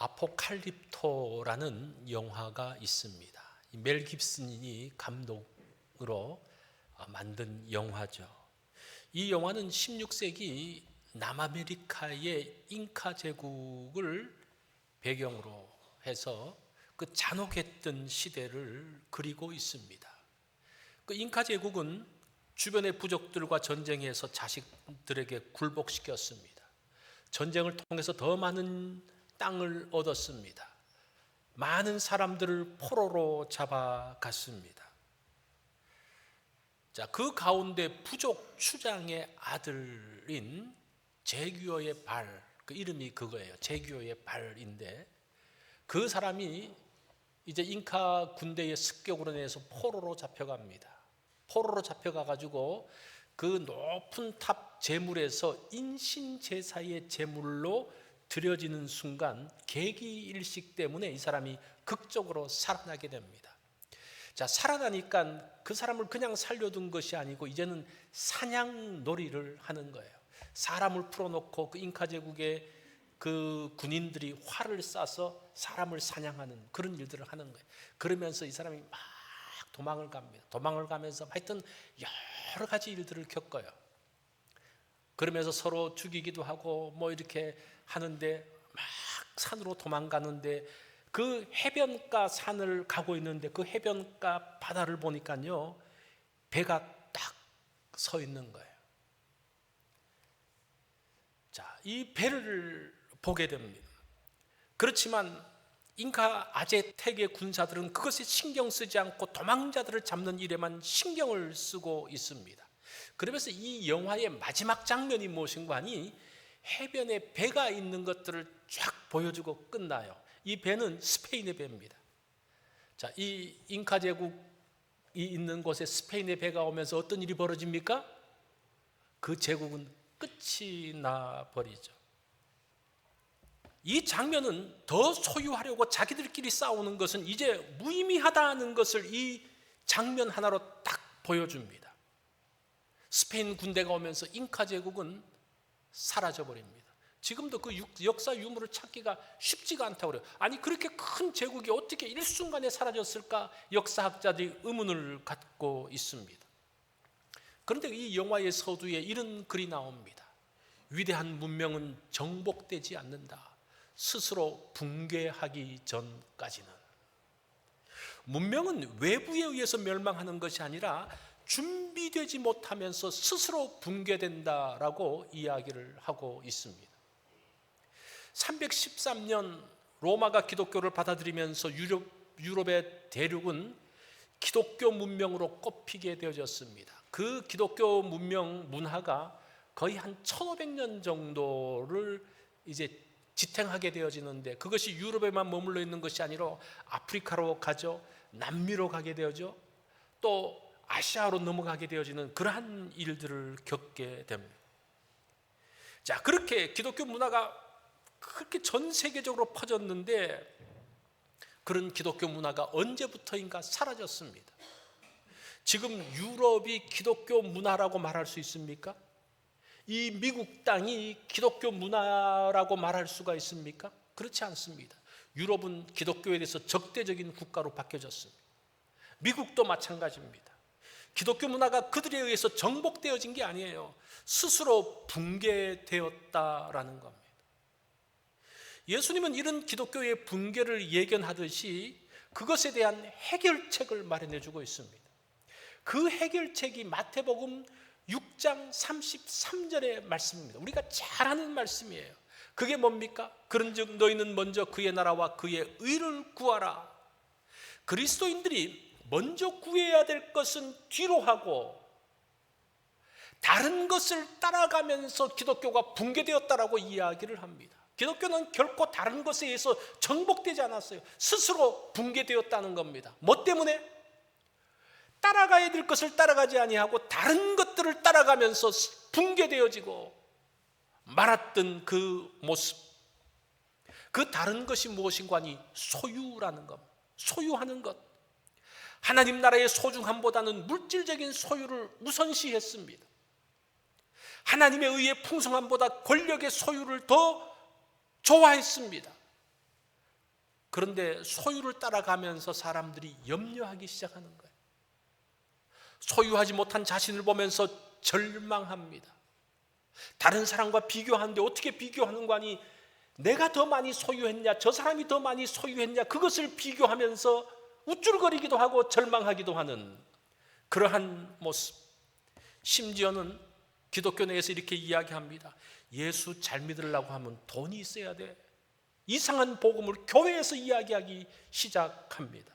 아포칼립토라는 영화가 있습니다. 멜 깁슨이 감독으로 만든 영화죠. 이 영화는 16세기 남아메리카의 잉카 제국을 배경으로 해서 그 잔혹했던 시대를 그리고 있습니다. 그 잉카 제국은 주변의 부족들과 전쟁해서 자식들에게 굴복시켰습니다. 전쟁을 통해서 더 많은 땅을 얻었습니다. 많은 사람들을 포로로 잡아갔습니다. 자, 그 가운데 부족 추장의 아들인 제규어의 발, 그 이름이 그거예요. 제규어의 발인데, 그 사람이 이제 잉카 군대의 습격으로 인해서 포로로 잡혀갑니다. 포로로 잡혀가가지고 그 높은 탑 제물에서 인신제사의 제물로 드려지는 순간 계기일식 때문에 이 사람이 극적으로 살아나게 됩니다. 자, 살아나니까 그 사람을 그냥 살려둔 것이 아니고 이제는 사냥놀이를 하는 거예요. 사람을 풀어놓고 그 잉카 제국의 그 군인들이 활을 쏴서 사람을 사냥하는 그런 일들을 하는 거예요. 그러면서 이 사람이 막 도망을 갑니다. 도망을 가면서 하여튼 여러 가지 일들을 겪어요. 그러면서 서로 죽이기도 하고 뭐 이렇게 하는데, 막 산으로 도망가는데 그 해변가 산을 가고 있는데 그 해변가 바다를 보니까요, 배가 딱 서 있는 거예요. 자, 이 배를 보게 됩니다. 그렇지만 잉카 아제텍의 군사들은 그것에 신경 쓰지 않고 도망자들을 잡는 일에만 신경을 쓰고 있습니다. 그러면서 이 영화의 마지막 장면이 무엇인가 하니 해변에 배가 있는 것들을 쫙 보여주고 끝나요. 이 배는 스페인의 배입니다. 자, 이 잉카 제국이 있는 곳에 스페인의 배가 오면서 어떤 일이 벌어집니까? 그 제국은 끝이 나 버리죠. 이 장면은 더 소유하려고 자기들끼리 싸우는 것은 이제 무의미하다는 것을 이 장면 하나로 딱 보여줍니다. 스페인 군대가 오면서 잉카 제국은 사라져버립니다. 지금도 그 역사 유물을 찾기가 쉽지가 않다고 그래요. 아니, 그렇게 큰 제국이 어떻게 일순간에 사라졌을까? 역사학자들이 의문을 갖고 있습니다. 그런데 이 영화의 서두에 이런 글이 나옵니다. 위대한 문명은 정복되지 않는다. 스스로 붕괴하기 전까지는. 문명은 외부에 의해서 멸망하는 것이 아니라 준비되지 못하면서 스스로 붕괴된다라고 이야기를 하고 있습니다. 313년 로마가 기독교를 받아들이면서 유럽의 대륙은 기독교 문명으로 꼽히게 되어졌습니다. 그 기독교 문명 문화가 거의 한 1500년 정도를 이제 지탱하게 되어지는데, 그것이 유럽에만 머물러 있는 것이 아니라 아프리카로 가죠. 남미로 가게 되어져. 또 아시아로 넘어가게 되어지는 그러한 일들을 겪게 됩니다. 자, 그렇게 기독교 문화가 그렇게 전 세계적으로 퍼졌는데, 그런 기독교 문화가 언제부터인가 사라졌습니다. 지금 유럽이 기독교 문화라고 말할 수 있습니까? 이 미국 땅이 기독교 문화라고 말할 수가 있습니까? 그렇지 않습니다. 유럽은 기독교에 대해서 적대적인 국가로 바뀌어졌습니다. 미국도 마찬가지입니다. 기독교 문화가 그들에 의해서 정복되어진 게 아니에요. 스스로 붕괴되었다라는 겁니다. 예수님은 이런 기독교의 붕괴를 예견하듯이 그것에 대한 해결책을 마련해 주고 있습니다. 그 해결책이 마태복음 6장 33절의 말씀입니다. 우리가 잘 아는 말씀이에요. 그게 뭡니까? 그런즉 너희는 먼저 그의 나라와 그의 의를 구하라. 그리스도인들이 먼저 구해야 될 것은 뒤로 하고 다른 것을 따라가면서 기독교가 붕괴되었다라고 이야기를 합니다. 기독교는 결코 다른 것에 의해서 정복되지 않았어요. 스스로 붕괴되었다는 겁니다. 뭐 때문에? 따라가야 될 것을 따라가지 아니하고 다른 것들을 따라가면서 붕괴되어지고 말았던 그 모습, 그 다른 것이 무엇인가 하니 소유라는 것, 소유하는 것. 하나님 나라의 소중함보다는 물질적인 소유를 우선시했습니다. 하나님의 의의 풍성함보다 권력의 소유를 더 좋아했습니다. 그런데 소유를 따라가면서 사람들이 염려하기 시작하는 거예요. 소유하지 못한 자신을 보면서 절망합니다. 다른 사람과 비교하는데 어떻게 비교하는 거 아니? 내가 더 많이 소유했냐, 저 사람이 더 많이 소유했냐, 그것을 비교하면서 우쭐거리기도 하고 절망하기도 하는 그러한 모습. 심지어는 기독교 내에서 이렇게 이야기합니다. 예수 잘 믿으려고 하면 돈이 있어야 돼. 이상한 복음을 교회에서 이야기하기 시작합니다.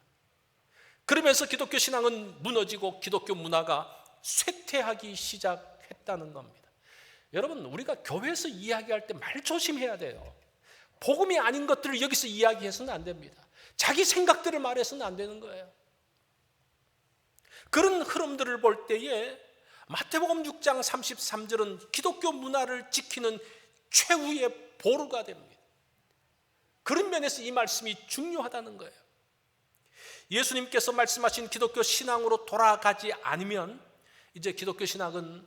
그러면서 기독교 신앙은 무너지고 기독교 문화가 쇠퇴하기 시작했다는 겁니다. 여러분, 우리가 교회에서 이야기할 때 말 조심해야 돼요. 복음이 아닌 것들을 여기서 이야기해서는 안 됩니다. 자기 생각들을 말해서는 안 되는 거예요. 그런 흐름들을 볼 때에 마태복음 6장 33절은 기독교 문화를 지키는 최후의 보루가 됩니다. 그런 면에서 이 말씀이 중요하다는 거예요. 예수님께서 말씀하신 기독교 신앙으로 돌아가지 않으면 이제 기독교 신앙은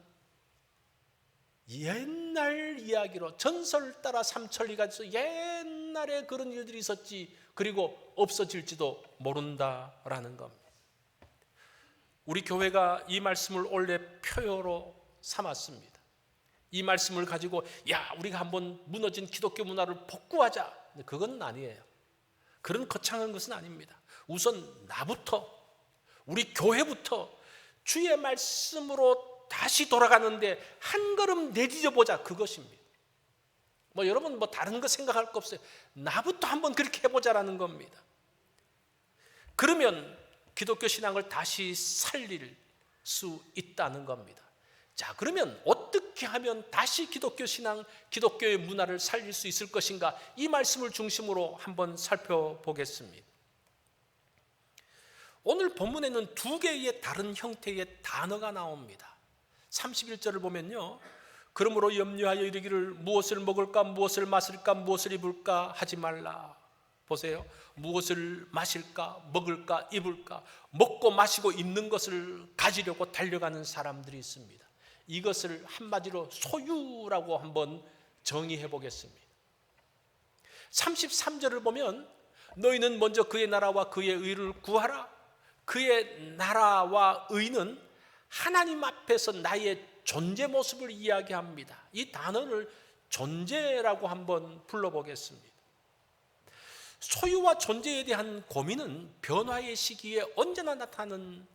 옛날 이야기로 전설 따라 삼천리가 있어 옛날에 그런 일들이 있었지 그리고 없어질지도 모른다라는 겁니다. 우리 교회가 이 말씀을 원래 표어로 삼았습니다. 이 말씀을 가지고 우리가 한번 무너진 기독교 문화를 복구하자. 그건 아니에요. 그런 거창한 것은 아닙니다. 우선 나부터 우리 교회부터 주의 말씀으로 다시 돌아가는데 한 걸음 내디뎌 보자, 그것입니다. 여러분 다른 거 생각할 거 없어요. 나부터 한번 그렇게 해보자라는 겁니다. 그러면 기독교 신앙을 다시 살릴 수 있다는 겁니다. 자, 그러면 어떻게 하면 다시 기독교 신앙, 기독교의 문화를 살릴 수 있을 것인가? 이 말씀을 중심으로 한번 살펴보겠습니다. 오늘 본문에는 두 개의 다른 형태의 단어가 나옵니다. 31절을 보면요, 그러므로 염려하여 이르기를 무엇을 먹을까, 무엇을 마실까, 무엇을 입을까 하지 말라. 보세요. 무엇을 마실까, 먹을까, 입을까, 먹고 마시고 입는 것을 가지려고 달려가는 사람들이 있습니다. 이것을 한마디로 소유라고 한번 정의해 보겠습니다. 33절을 보면 너희는 먼저 그의 나라와 그의 의를 구하라. 그의 나라와 의는 하나님 앞에서 나의 존재 모습을 이야기합니다. 이 단어를 존재라고 한번 불러보겠습니다. 소유와 존재에 대한 고민은 변화의 시기에 언제나 나타나는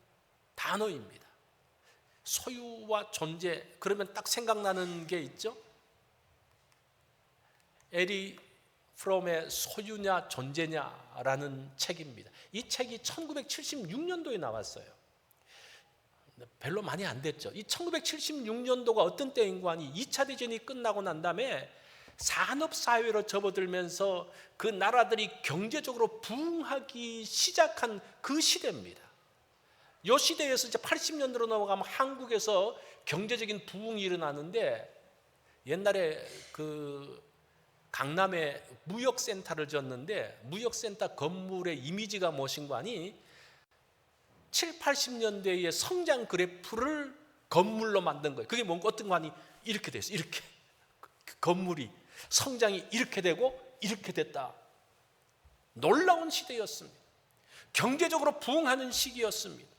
단어입니다. 소유와 존재, 그러면 딱 생각나는 게 있죠? 에리 프롬의 소유냐 존재냐라는 책입니다. 이 책이 1976년도에 나왔어요. 별로 많이 안 됐죠. 이 1976년도가 어떤 때인가 하니 2차 대전이 끝나고 난 다음에 산업사회로 접어들면서 그 나라들이 경제적으로 부흥하기 시작한 그 시대입니다. 이 시대에서 이제 80년대로 넘어가면 한국에서 경제적인 부흥이 일어나는데, 옛날에 그 강남에 무역센터를 지었는데 무역센터 건물의 이미지가 무엇인가 하니 7, 80년대의 성장 그래프를 건물로 만든 거예요. 그게 뭔가 어떤 거 하니 이렇게 됐어요. 이렇게 건물이 성장이 이렇게 되고 이렇게 됐다. 놀라운 시대였습니다. 경제적으로 부흥하는 시기였습니다.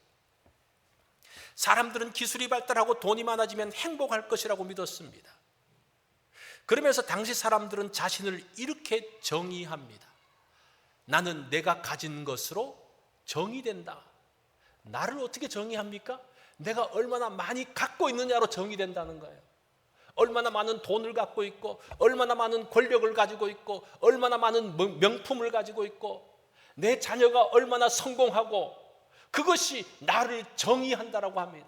사람들은 기술이 발달하고 돈이 많아지면 행복할 것이라고 믿었습니다. 그러면서 당시 사람들은 자신을 이렇게 정의합니다. 나는 내가 가진 것으로 정의된다. 나를 어떻게 정의합니까? 내가 얼마나 많이 갖고 있느냐로 정의된다는 거예요. 얼마나 많은 돈을 갖고 있고, 얼마나 많은 권력을 가지고 있고, 얼마나 많은 명품을 가지고 있고, 내 자녀가 얼마나 성공하고, 그것이 나를 정의한다라고 합니다.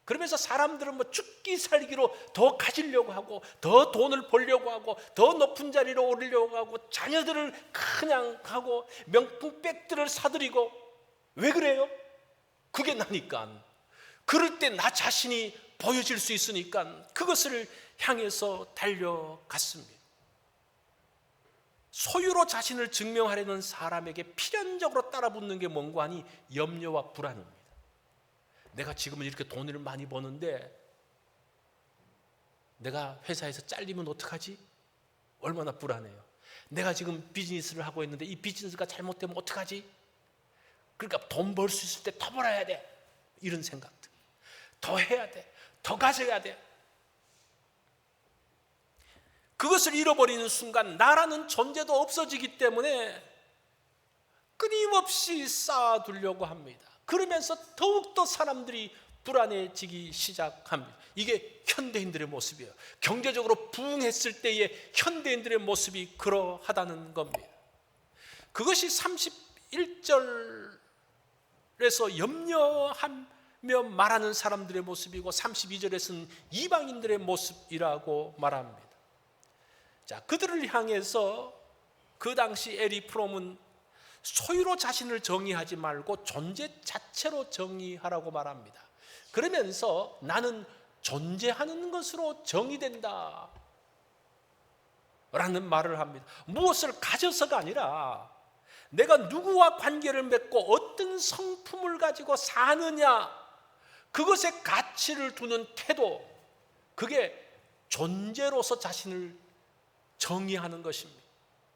그러면서 사람들은 죽기 살기로 더 가지려고 하고, 더 돈을 벌려고 하고, 더 높은 자리로 오르려고 하고, 자녀들을 그냥 하고, 명품백들을 사들이고. 왜 그래요? 그게 나니까. 그럴 때 나 자신이 보여질 수 있으니까 그것을 향해서 달려갔습니다. 소유로 자신을 증명하려는 사람에게 필연적으로 따라붙는 게 뭔가 하니 염려와 불안입니다. 내가 지금은 이렇게 돈을 많이 버는데 내가 회사에서 잘리면 어떡하지? 얼마나 불안해요. 내가 지금 비즈니스를 하고 있는데 이 비즈니스가 잘못되면 어떡하지? 그러니까 돈 벌 수 있을 때 더 벌어야 돼. 이런 생각들. 더 해야 돼. 더 가져야 돼. 그것을 잃어버리는 순간 나라는 존재도 없어지기 때문에 끊임없이 쌓아두려고 합니다. 그러면서 더욱더 사람들이 불안해지기 시작합니다. 이게 현대인들의 모습이에요. 경제적으로 부흥했을 때의 현대인들의 모습이 그러하다는 겁니다. 그것이 31절에서 염려하며 말하는 사람들의 모습이고 32절에서는 이방인들의 모습이라고 말합니다. 자, 그들을 향해서 그 당시 에리 프롬은 소유로 자신을 정의하지 말고 존재 자체로 정의하라고 말합니다. 그러면서 나는 존재하는 것으로 정의된다 라는 말을 합니다. 무엇을 가져서가 아니라 내가 누구와 관계를 맺고 어떤 성품을 가지고 사느냐, 그것에 가치를 두는 태도, 그게 존재로서 자신을 정의하는 것입니다.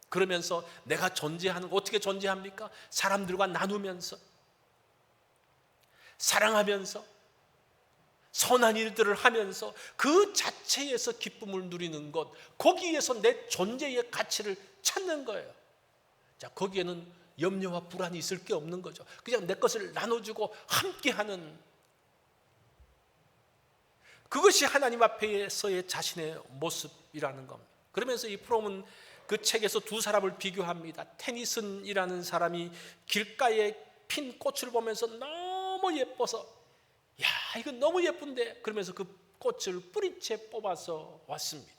그러면서 내가 존재하는 거 어떻게 존재합니까? 사람들과 나누면서, 사랑하면서, 선한 일들을 하면서 그 자체에서 기쁨을 누리는 것, 거기에서 내 존재의 가치를 찾는 거예요. 자, 거기에는 염려와 불안이 있을 게 없는 거죠. 그냥 내 것을 나눠주고 함께하는, 그것이 하나님 앞에서의 자신의 모습이라는 겁니다. 그러면서 이 프롬은 그 책에서 두 사람을 비교합니다. 테니슨이라는 사람이 길가에 핀 꽃을 보면서 너무 예뻐서, 야, 이거 너무 예쁜데, 그러면서 그 꽃을 뿌리채 뽑아서 왔습니다.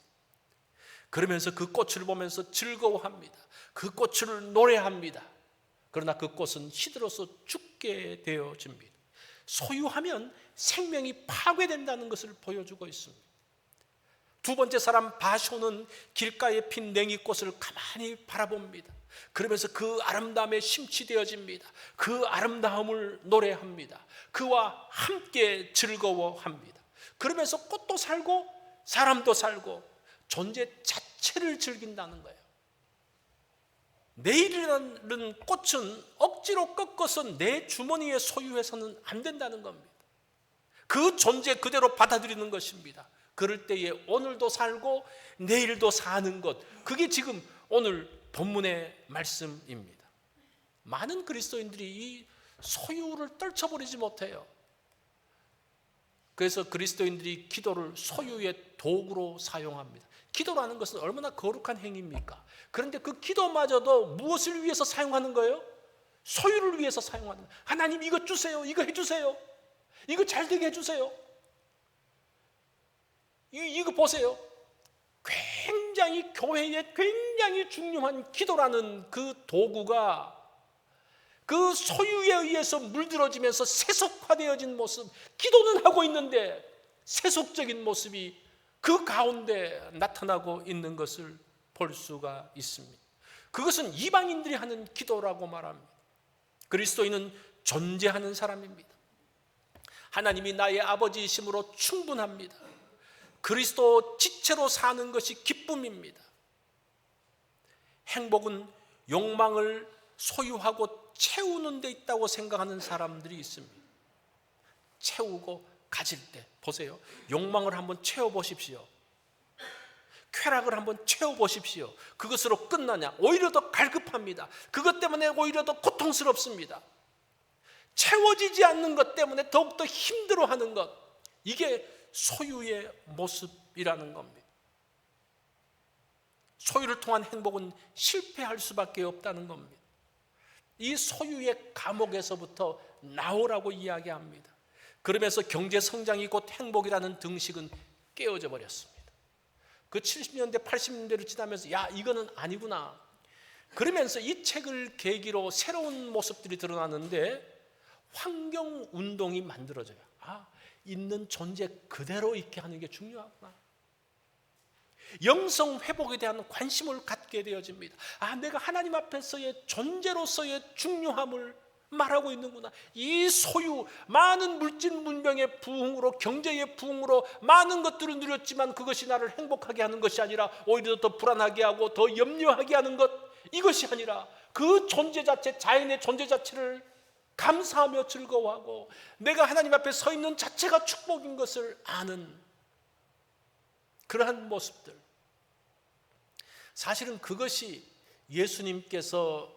그러면서 그 꽃을 보면서 즐거워합니다. 그 꽃을 노래합니다. 그러나 그 꽃은 시들어서 죽게 되어집니다. 소유하면 생명이 파괴된다는 것을 보여주고 있습니다. 두 번째 사람 바쇼는 길가에 핀 냉이꽃을 가만히 바라봅니다. 그러면서 그 아름다움에 심취되어집니다. 그 아름다움을 노래합니다. 그와 함께 즐거워합니다. 그러면서 꽃도 살고 사람도 살고 존재 자체를 즐긴다는 거예요. 내일이라는 꽃은 억지로 꺾어서 내 주머니에 소유해서는 안 된다는 겁니다. 그 존재 그대로 받아들이는 것입니다. 그럴 때에 오늘도 살고 내일도 사는 것, 그게 지금 오늘 본문의 말씀입니다. 많은 그리스도인들이 이 소유를 떨쳐버리지 못해요. 그래서 그리스도인들이 기도를 소유의 도구로 사용합니다. 기도라는 것은 얼마나 거룩한 행위입니까? 그런데 그 기도마저도 무엇을 위해서 사용하는 거예요? 소유를 위해서 사용하는 거예요. 하나님 이거 주세요, 이거 해주세요, 이거 잘 되게 해주세요, 이거 보세요. 굉장히 교회에 굉장히 중요한 기도라는 그 도구가 그 소유에 의해서 물들어지면서 세속화되어진 모습, 기도는 하고 있는데 세속적인 모습이 그 가운데 나타나고 있는 것을 볼 수가 있습니다. 그것은 이방인들이 하는 기도라고 말합니다. 그리스도인은 존재하는 사람입니다. 하나님이 나의 아버지이심으로 충분합니다. 그리스도 지체로 사는 것이 기쁨입니다. 행복은 욕망을 소유하고 채우는 데 있다고 생각하는 사람들이 있습니다. 채우고 가질 때 보세요. 욕망을 한번 채워보십시오. 쾌락을 한번 채워보십시오. 그것으로 끝나냐? 오히려 더 갈급합니다. 그것 때문에 오히려 더 고통스럽습니다. 채워지지 않는 것 때문에 더욱더 힘들어하는 것, 이게 소유의 모습이라는 겁니다. 소유를 통한 행복은 실패할 수밖에 없다는 겁니다. 이 소유의 감옥에서부터 나오라고 이야기합니다. 그러면서 경제 성장이 곧 행복이라는 등식은 깨어져 버렸습니다. 그 70년대 80년대로 지나면서 야, 이거는 아니구나. 그러면서 이 책을 계기로 새로운 모습들이 드러나는데 환경운동이 만들어져요. 아, 있는 존재 그대로 있게 하는 게 중요하구나. 영성 회복에 대한 관심을 갖게 되어집니다. 아, 내가 하나님 앞에서의 존재로서의 중요함을 말하고 있는구나. 이 소유, 많은 물질 문명의 부흥으로, 경제의 부흥으로 많은 것들을 누렸지만 그것이 나를 행복하게 하는 것이 아니라 오히려 더 불안하게 하고 더 염려하게 하는 것, 이것이 아니라 그 존재 자체, 자연의 존재 자체를 감사하며 즐거워하고 내가 하나님 앞에 서 있는 자체가 축복인 것을 아는 그러한 모습들, 사실은 그것이 예수님께서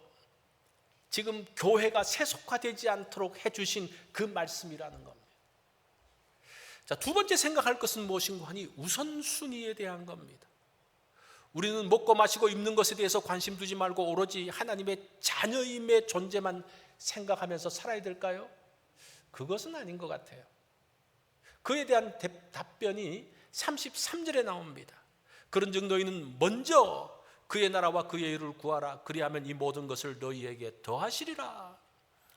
지금 교회가 세속화되지 않도록 해주신 그 말씀이라는 겁니다. 자, 두 번째 생각할 것은 무엇인가 하니 우선순위에 대한 겁니다. 우리는 먹고 마시고 입는 것에 대해서 관심 두지 말고 오로지 하나님의 자녀임의 존재만 생각하면서 살아야 될까요? 그것은 아닌 것 같아요. 그에 대한 답변이 33절에 나옵니다. 그런즉 너희는 먼저 그의 나라와 그의 의를 구하라. 그리하면 이 모든 것을 너희에게 더하시리라.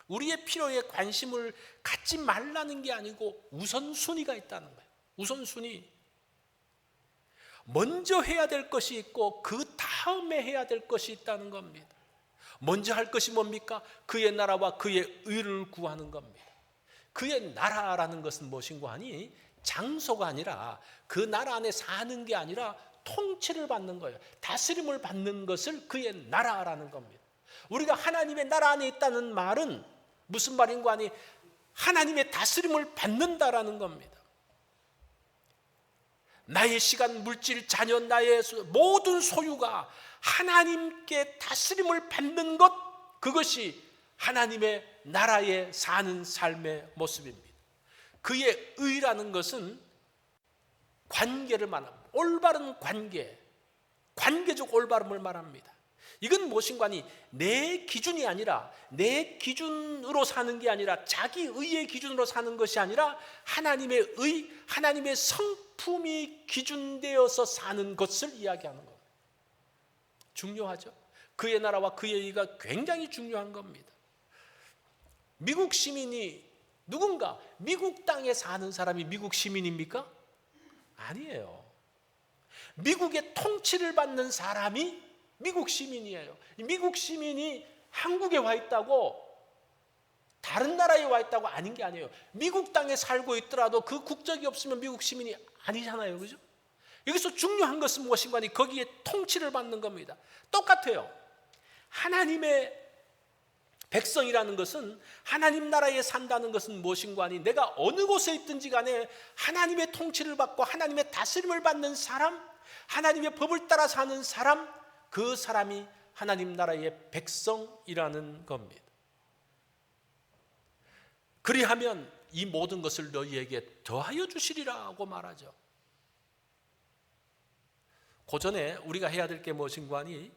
우리의 필요에 관심을 갖지 말라는 게 아니고 우선순위가 있다는 거예요. 우선순위. 먼저 해야 될 것이 있고 그 다음에 해야 될 것이 있다는 겁니다. 먼저 할 것이 뭡니까? 그의 나라와 그의 의를 구하는 겁니다. 그의 나라라는 것은 무엇인가 하니 장소가 아니라 그 나라 안에 사는 게 아니라 통치를 받는 거예요. 다스림을 받는 것을 그의 나라라는 겁니다. 우리가 하나님의 나라 안에 있다는 말은 무슨 말인가 하니 하나님의 다스림을 받는다라는 겁니다. 나의 시간, 물질, 자녀, 나의 모든 소유가 하나님께 다스림을 받는 것, 그것이 하나님의 나라에 사는 삶의 모습입니다. 그의 의라는 것은 관계를 말합니다. 올바른 관계, 관계적 올바름을 말합니다. 이건 무엇인가 하니 내 기준이 아니라 내 기준으로 사는 게 아니라 자기 의의 기준으로 사는 것이 아니라 하나님의 의, 하나님의 성품이 기준되어서 사는 것을 이야기하는 겁니다. 중요하죠. 그의 나라와 그의 의가 굉장히 중요한 겁니다. 미국 시민이 누군가 미국 땅에 사는 사람이 미국 시민입니까? 아니에요. 미국의 통치를 받는 사람이 미국 시민이에요. 미국 시민이 한국에 와 있다고 다른 나라에 와 있다고 아닌 게 아니에요. 미국 땅에 살고 있더라도 그 국적이 없으면 미국 시민이 아니잖아요. 그죠? 여기서 중요한 것은 무엇인가 하니 거기에 통치를 받는 겁니다. 똑같아요. 하나님의 백성이라는 것은 하나님 나라에 산다는 것은 무엇인가 하니 내가 어느 곳에 있든지 간에 하나님의 통치를 받고 하나님의 다스림을 받는 사람, 하나님의 법을 따라 사는 사람, 그 사람이 하나님 나라의 백성이라는 겁니다. 그리하면 이 모든 것을 너희에게 더하여 주시리라고 말하죠. 고전에 우리가 해야 될 게 무엇인가 하니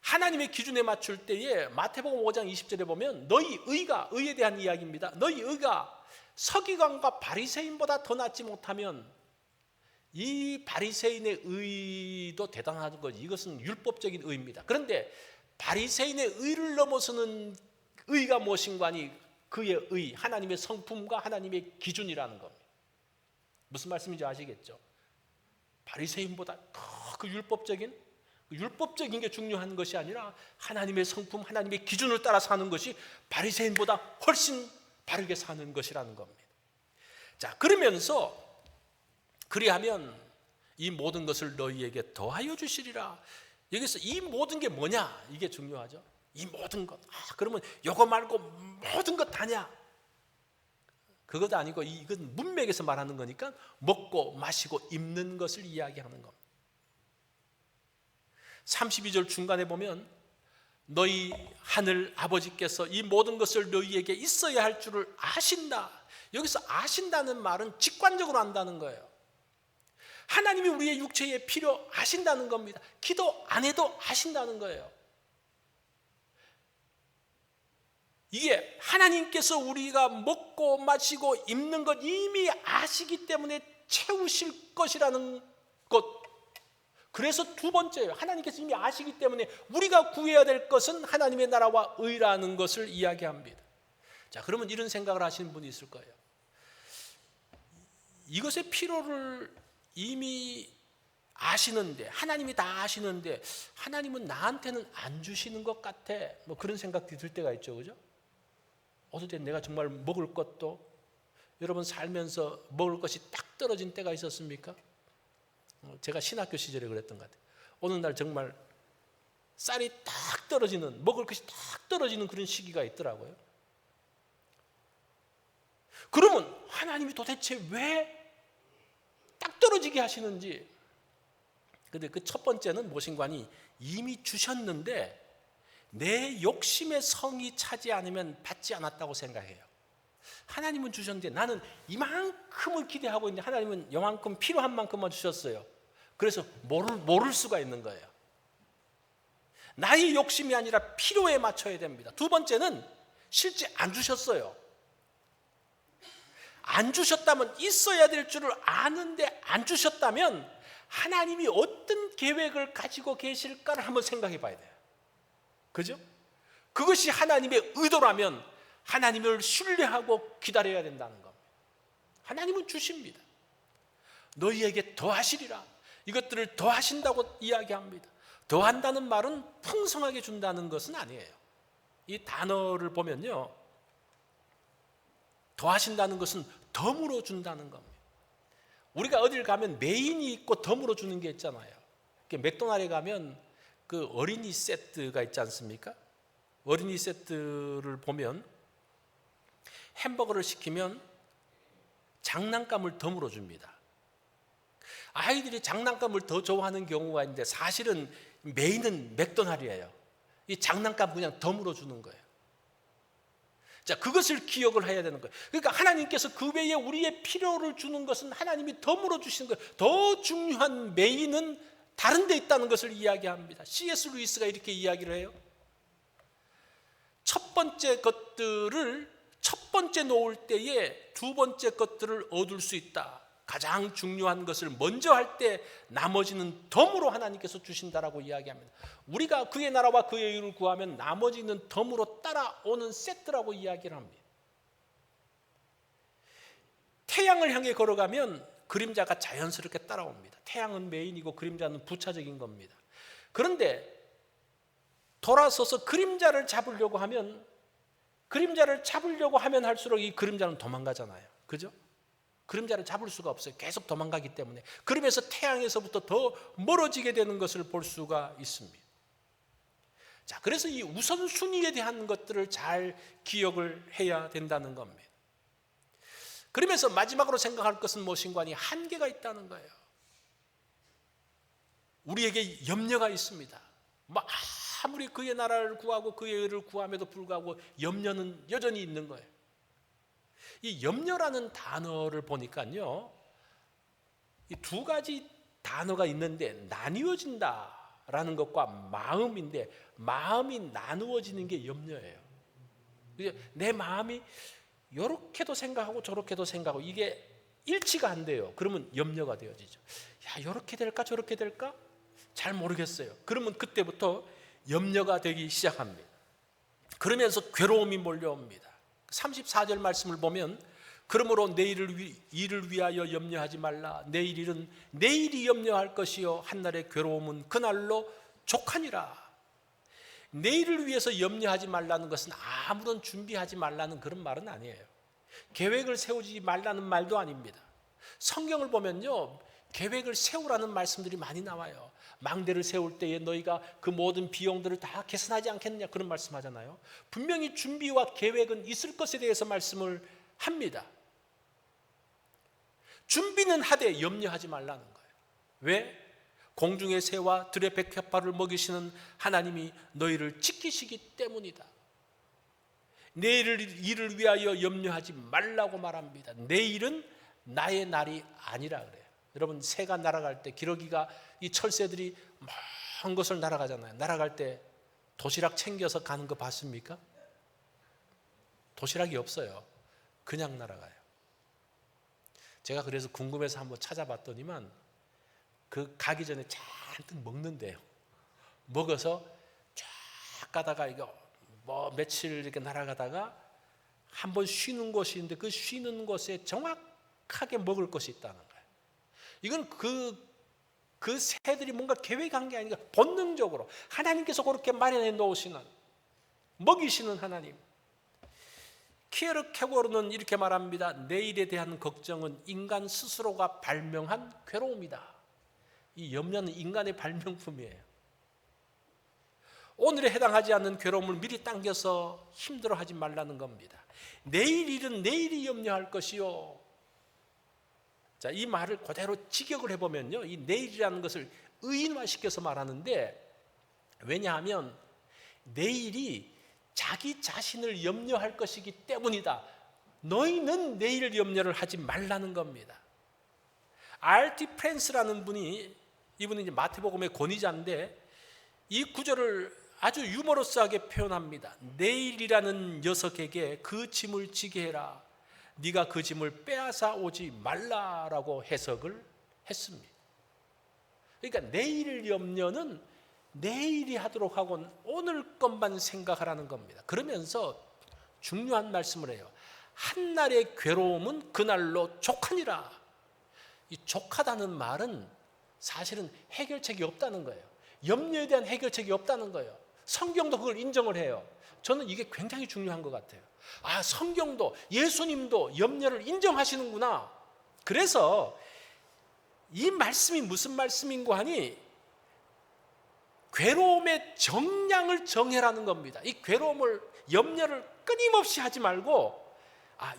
하나님의 기준에 맞출 때에 마태복음 5장 20절에 보면 너희 의가, 의에 대한 이야기입니다. 너희 의가 서기관과 바리새인보다 더 낫지 못하면, 이 바리새인의 의도 대단한 거지. 이것은 율법적인 의입니다. 그런데 바리새인의 의를 넘어서는 의가 무엇인가 하니 그의 의, 하나님의 성품과 하나님의 기준이라는 겁니다. 무슨 말씀인지 아시겠죠? 바리새인보다 그 율법적인 게 중요한 것이 아니라 하나님의 성품, 하나님의 기준을 따라 사는 것이 바리새인보다 훨씬 바르게 사는 것이라는 겁니다. 자, 그러면서 그리하면 이 모든 것을 너희에게 더하여 주시리라. 여기서 이 모든 게 뭐냐? 이게 중요하죠. 이 모든 것. 그러면 이거 말고 모든 것 다냐? 그것도 아니고 이건 문맥에서 말하는 거니까 먹고 마시고 입는 것을 이야기하는 겁니다. 32절 중간에 보면 너희 하늘 아버지께서 이 모든 것을 너희에게 있어야 할 줄을 아신다. 여기서 아신다는 말은 직관적으로 안다는 거예요. 하나님이 우리의 육체의 필요 아신다는 겁니다. 기도 안 해도 아신다는 거예요. 이게 하나님께서 우리가 먹고 마시고 입는 것 이미 아시기 때문에 채우실 것이라는 것. 그래서 두 번째예요. 하나님께서 이미 아시기 때문에 우리가 구해야 될 것은 하나님의 나라와 의라는 것을 이야기합니다. 자, 그러면 이런 생각을 하시는 분이 있을 거예요. 이것의 필요를 이미 아시는데, 하나님이 다 아시는데 하나님은 나한테는 안 주시는 것 같아. 뭐 그런 생각이 들 때가 있죠. 그죠? 어느 때 내가 정말 먹을 것도, 여러분 살면서 먹을 것이 딱 떨어진 때가 있었습니까? 제가 신학교 시절에 그랬던 것 같아요. 어느 날 정말 쌀이 딱 떨어지는, 먹을 것이 딱 떨어지는 그런 시기가 있더라고요. 그러면 하나님이 도대체 왜 딱 떨어지게 하시는지. 근데 그 첫 번째는 모신관이 이미 주셨는데 내 욕심의 성이 차지 않으면 받지 않았다고 생각해요. 하나님은 주셨는데 나는 이만큼을 기대하고 있는데 하나님은 요만큼 필요한 만큼만 주셨어요. 그래서 모를 수가 있는 거예요. 나의 욕심이 아니라 필요에 맞춰야 됩니다. 두 번째는 실제 안 주셨어요. 안 주셨다면, 있어야 될 줄을 아는데 안 주셨다면 하나님이 어떤 계획을 가지고 계실까를 한번 생각해 봐야 돼요. 그죠? 그것이 하나님의 의도라면 하나님을 신뢰하고 기다려야 된다는 겁니다. 하나님은 주십니다. 너희에게 더하시리라. 이것들을 더하신다고 이야기합니다. 더한다는 말은 풍성하게 준다는 것은 아니에요. 이 단어를 보면요, 더하신다는 것은 덤으로 준다는 겁니다. 우리가 어딜 가면 메인이 있고 덤으로 주는 게 있잖아요. 맥도날드에 가면 그 어린이 세트가 있지 않습니까? 어린이 세트를 보면 햄버거를 시키면 장난감을 덤으로 줍니다. 아이들이 장난감을 더 좋아하는 경우가 있는데 사실은 메인은 맥도날드예요. 이 장난감 그냥 덤으로 주는 거예요. 자, 그것을 기억을 해야 되는 거예요. 그러니까 하나님께서 그 외에 우리의 필요를 주는 것은 하나님이 덤으로 주시는 거예요. 더 중요한 메인은 다른 데 있다는 것을 이야기합니다. C.S. 루이스가 이렇게 이야기를 해요. 첫 번째 것들을 첫 번째 놓을 때에 두 번째 것들을 얻을 수 있다. 가장 중요한 것을 먼저 할 때 나머지는 덤으로 하나님께서 주신다라고 이야기합니다. 우리가 그의 나라와 그의 의를 구하면 나머지는 덤으로 따라오는 세트라고 이야기를 합니다. 태양을 향해 걸어가면 그림자가 자연스럽게 따라옵니다. 태양은 메인이고 그림자는 부차적인 겁니다. 그런데 돌아서서 그림자를 잡으려고 하면 할수록 이 그림자는 도망가잖아요. 그죠? 그림자를 잡을 수가 없어요. 계속 도망가기 때문에. 그러면서 태양에서부터 더 멀어지게 되는 것을 볼 수가 있습니다. 자, 그래서 이 우선순위에 대한 것들을 잘 기억을 해야 된다는 겁니다. 그러면서 마지막으로 생각할 것은 무엇인가니 한계가 있다는 거예요. 우리에게 염려가 있습니다. 아무리 그의 나라를 구하고 그의 의를 구함에도 불구하고 염려는 여전히 있는 거예요. 이 염려라는 단어를 보니까요, 이 두 가지 단어가 있는데 나뉘어진다라는 것과 마음인데, 마음이 나누어지는 게 염려예요. 내 마음이 이렇게도 생각하고 저렇게도 생각하고 이게 일치가 안 돼요. 그러면 염려가 되어지죠. 야, 이렇게 될까 저렇게 될까? 잘 모르겠어요. 그러면 그때부터 염려가 되기 시작합니다. 그러면서 괴로움이 몰려옵니다. 34절 말씀을 보면 그러므로 일을 위하여 염려하지 말라. 내일 일은 내일이 염려할 것이요 한날의 괴로움은 그날로 족하니라. 내일을 위해서 염려하지 말라는 것은 아무런 준비하지 말라는 그런 말은 아니에요. 계획을 세우지 말라는 말도 아닙니다. 성경을 보면요, 계획을 세우라는 말씀들이 많이 나와요. 망대를 세울 때에 너희가 그 모든 비용들을 다 계산하지 않겠느냐, 그런 말씀하잖아요. 분명히 준비와 계획은 있을 것에 대해서 말씀을 합니다. 준비는 하되 염려하지 말라는 거예요. 왜? 공중의 새와 들의 백합화를 먹이시는 하나님이 너희를 지키시기 때문이다. 내일 일을 위하여 염려하지 말라고 말합니다. 내일은 나의 날이 아니라 그래요. 여러분, 새가 날아갈 때, 기러기가, 이 철새들이 먼 곳을 날아가잖아요. 날아갈 때 도시락 챙겨서 가는 거 봤습니까? 도시락이 없어요. 그냥 날아가요. 제가 그래서 궁금해서 한번 찾아봤더니만 그 가기 전에 잔뜩 먹는데요. 먹어서 쫙 가다가 이거 며칠 이렇게 날아가다가 한번 쉬는 곳이 있는데 그 쉬는 곳에 정확하게 먹을 것이 있다는 거예요. 이건 그 새들이 뭔가 계획한 게 아니라 본능적으로 하나님께서 그렇게 마련해 놓으시는, 먹이시는 하나님. 키에르케고르는 이렇게 말합니다. 내일에 대한 걱정은 인간 스스로가 발명한 괴로움이다. 이 염려는 인간의 발명품이에요. 오늘에 해당하지 않는 괴로움을 미리 당겨서 힘들어하지 말라는 겁니다. 내일 일은 내일이 염려할 것이요. 자, 이 말을 그대로 직역을 해보면요, 이 내일이라는 것을 의인화시켜서 말하는데, 왜냐하면 내일이 자기 자신을 염려할 것이기 때문이다. 너희는 내일 염려를 하지 말라는 겁니다. R.T. 프랜스라는 분이, 이분은 이제 마태복음의 권위자인데 이 구절을 아주 유머러스하게 표현합니다. 내일이라는 녀석에게 그 짐을 지게 해라. 네가 그 짐을 빼앗아 오지 말라라고 해석을 했습니다. 그러니까 내일 염려는 내일이 하도록 하고 오늘 것만 생각하라는 겁니다. 그러면서 중요한 말씀을 해요. 한날의 괴로움은 그날로 족하니라. 이 족하다는 말은 사실은 해결책이 없다는 거예요. 염려에 대한 해결책이 없다는 거예요. 성경도 그걸 인정을 해요. 저는 이게 굉장히 중요한 것 같아요. 아, 성경도 예수님도 염려를 인정하시는구나. 그래서 이 말씀이 무슨 말씀인고 하니 괴로움의 정량을 정해라는 겁니다. 이 괴로움을, 염려를 끊임없이 하지 말고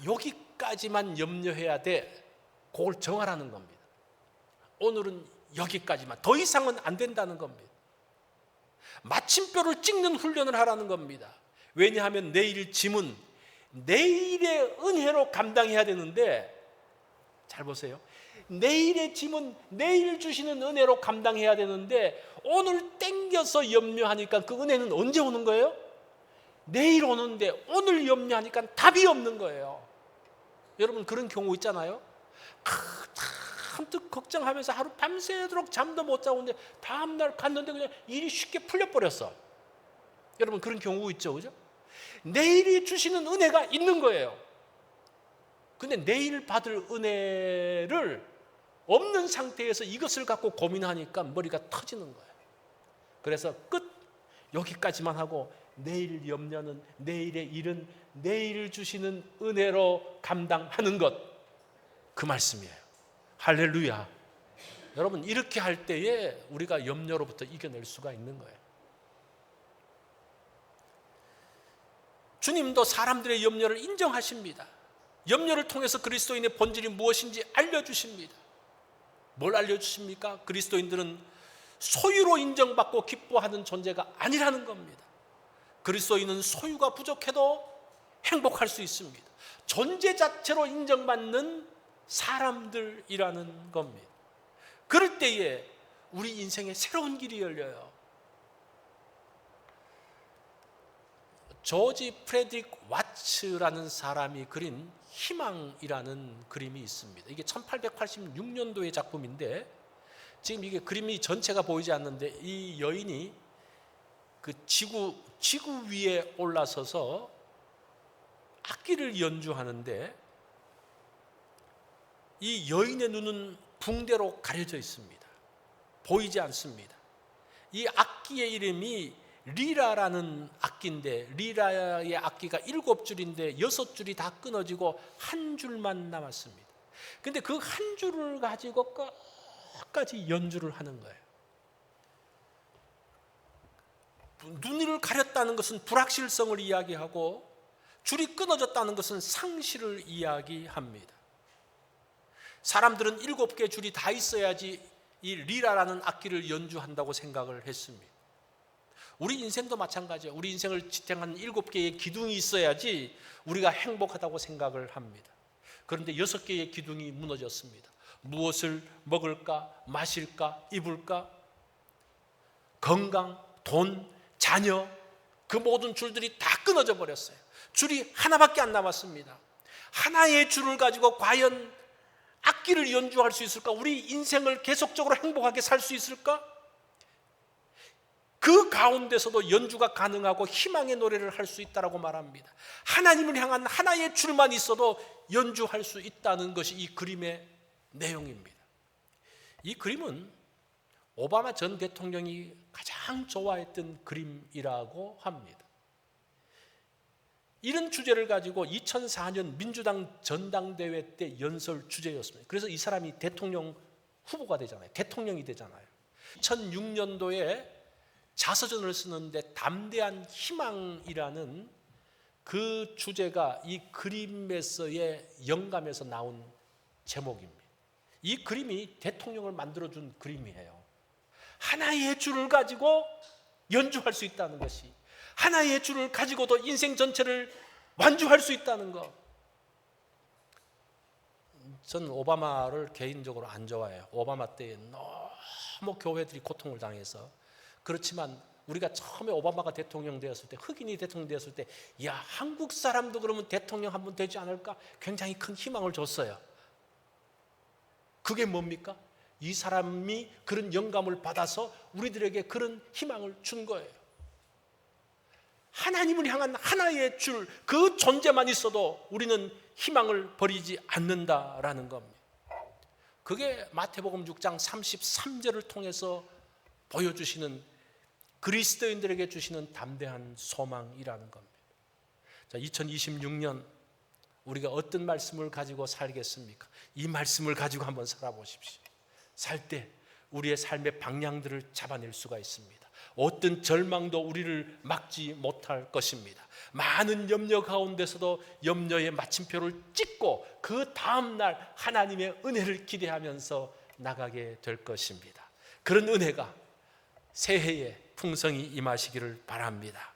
여기까지만 염려해야 돼. 그걸 정하라는 겁니다. 오늘은 여기까지만, 더 이상은 안 된다는 겁니다. 마침표를 찍는 훈련을 하라는 겁니다. 왜냐하면 내일 짐은 내일의 은혜로 감당해야 되는데, 잘 보세요. 내일의 짐은 내일 주시는 은혜로 감당해야 되는데 오늘 땡겨서 염려하니까 그 은혜는 언제 오는 거예요? 내일 오는데 오늘 염려하니까 답이 없는 거예요. 여러분 그런 경우 있잖아요. 잔뜩 걱정하면서 하루 밤새도록 잠도 못 자고 있는데 다음날 갔는데 그냥 일이 쉽게 풀려버렸어. 여러분 그런 경우 있죠, 그죠? 내일이 주시는 은혜가 있는 거예요. 근데 내일 받을 은혜를 없는 상태에서 이것을 갖고 고민하니까 머리가 터지는 거예요. 그래서 여기까지만 하고 내일 염려는, 내일의 일은 내일 주시는 은혜로 감당하는 것, 그 말씀이에요. 할렐루야. 여러분 이렇게 할 때에 우리가 염려로부터 이겨낼 수가 있는 거예요. 주님도 사람들의 염려를 인정하십니다. 염려를 통해서 그리스도인의 본질이 무엇인지 알려주십니다. 뭘 알려주십니까? 그리스도인들은 소유로 인정받고 기뻐하는 존재가 아니라는 겁니다. 그리스도인은 소유가 부족해도 행복할 수 있습니다. 존재 자체로 인정받는 사람들이라는 겁니다. 그럴 때에 우리 인생에 새로운 길이 열려요. 조지 프레드릭 와츠라는 사람이 그린 희망이라는 그림이 있습니다. 이게 1886년도의 작품인데 지금 이게 그림이 전체가 보이지 않는데 이 여인이 그 지구 위에 올라서서 악기를 연주하는데 이 여인의 눈은 붕대로 가려져 있습니다. 보이지 않습니다. 이 악기의 이름이 리라라는 악기인데 리라의 악기가 7줄인데 6줄이 다 끊어지고 한 줄만 남았습니다. 근데 그 한 줄을 가지고 끝까지 연주를 하는 거예요. 눈을 가렸다는 것은 불확실성을 이야기하고 줄이 끊어졌다는 것은 상실을 이야기합니다. 사람들은 7개 줄이 다 있어야지 이 리라라는 악기를 연주한다고 생각을 했습니다. 우리 인생도 마찬가지예요. 우리 인생을 지탱하는 7개의 기둥이 있어야지 우리가 행복하다고 생각을 합니다. 그런데 6개의 기둥이 무너졌습니다. 무엇을 먹을까, 마실까, 입을까, 건강, 돈, 자녀, 그 모든 줄들이 다 끊어져 버렸어요. 줄이 하나밖에 안 남았습니다. 하나의 줄을 가지고 과연 악기를 연주할 수 있을까? 우리 인생을 계속적으로 행복하게 살 수 있을까? 그 가운데서도 연주가 가능하고 희망의 노래를 할 수 있다고 말합니다. 하나님을 향한 하나의 줄만 있어도 연주할 수 있다는 것이 이 그림의 내용입니다. 이 그림은 오바마 전 대통령이 가장 좋아했던 그림이라고 합니다. 이런 주제를 가지고 2004년 민주당 전당대회 때 연설 주제였습니다. 그래서 이 사람이 대통령 후보가 되잖아요. 대통령이 되잖아요. 2006년도에 자서전을 쓰는데 담대한 희망이라는 그 주제가 이 그림에서의 영감에서 나온 제목입니다. 이 그림이 대통령을 만들어준 그림이에요. 하나의 줄을 가지고 연주할 수 있다는 것이, 하나의 줄을 가지고도 인생 전체를 완주할 수 있다는 것. 저는 오바마를 개인적으로 안 좋아해요. 오바마 때에 너무 교회들이 고통을 당해서. 그렇지만 우리가 처음에 오바마가 대통령 되었을 때, 흑인이 대통령 되었을 때, 야, 한국 사람도 그러면 대통령 한번 되지 않을까? 굉장히 큰 희망을 줬어요. 그게 뭡니까? 이 사람이 그런 영감을 받아서 우리들에게 그런 희망을 준 거예요. 하나님을 향한 하나의 줄, 그 존재만 있어도 우리는 희망을 버리지 않는다라는 겁니다. 그게 마태복음 6장 33절을 통해서 보여주시는, 그리스도인들에게 주시는 담대한 소망이라는 겁니다. 자, 2026년 우리가 어떤 말씀을 가지고 살겠습니까? 이 말씀을 가지고 한번 살아보십시오. 살 때 우리의 삶의 방향들을 잡아낼 수가 있습니다. 어떤 절망도 우리를 막지 못할 것입니다. 많은 염려 가운데서도 염려의 마침표를 찍고 그 다음날 하나님의 은혜를 기대하면서 나가게 될 것입니다. 그런 은혜가 새해에 풍성히 임하시기를 바랍니다.